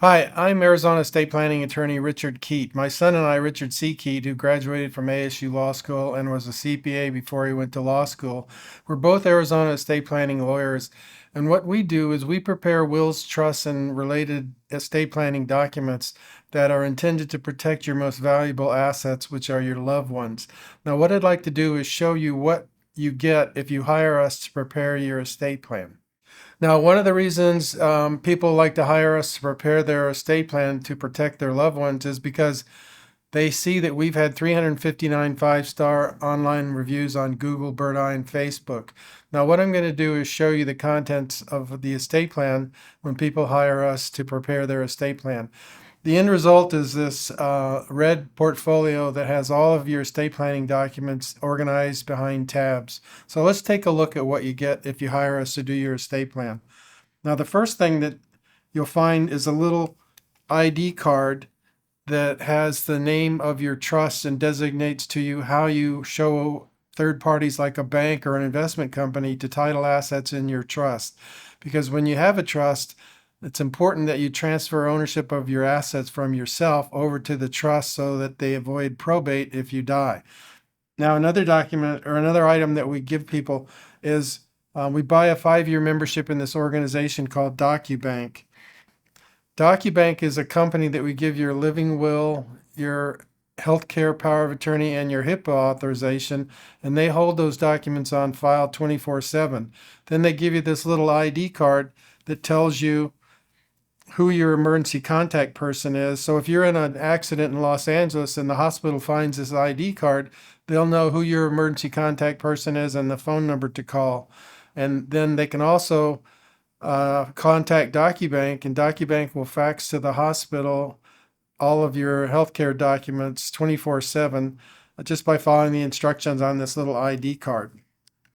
Hi, I'm Arizona State Planning Attorney Richard Keat. My son and I, Richard C. Keat, who graduated from ASU Law School and was a CPA before he went to law school, we're both Arizona estate planning lawyers. And what we do is we prepare wills, trusts, and related estate planning documents that are intended to protect your most valuable assets, which are your loved ones. Now, what I'd like to do is show you what you get if you hire us to prepare your estate plan. Now, one of the reasons people like to hire us to prepare their estate plan to protect their loved ones is because they see that we've had 359 five-star online reviews on Google, Birdeye, and Facebook. Now, what I'm going to do is show you the contents of the estate plan when people hire us to prepare their estate plan. The end result is this red portfolio that has all of your estate planning documents organized behind tabs. So let's take a look at what you get if you hire us to do your estate plan. Now, the first thing that you'll find is a little ID card that has the name of your trust and designates to you how you show third parties like a bank or an investment company to title assets in your trust. Because when you have a trust, it's important that you transfer ownership of your assets from yourself over to the trust so that they avoid probate if you die. Now, another document or another item that we give people is we buy a 5-year membership in this organization called DocuBank. DocuBank is a company that we give your living will, your healthcare power of attorney, and your HIPAA authorization, and they hold those documents on file 24/7. Then they give you this little ID card that tells you who your emergency contact person is. So if you're in an accident in Los Angeles and the hospital finds this ID card, they'll know who your emergency contact person is and the phone number to call. And then they can also contact DocuBank, and DocuBank will fax to the hospital all of your healthcare documents 24/7 just by following the instructions on this little ID card.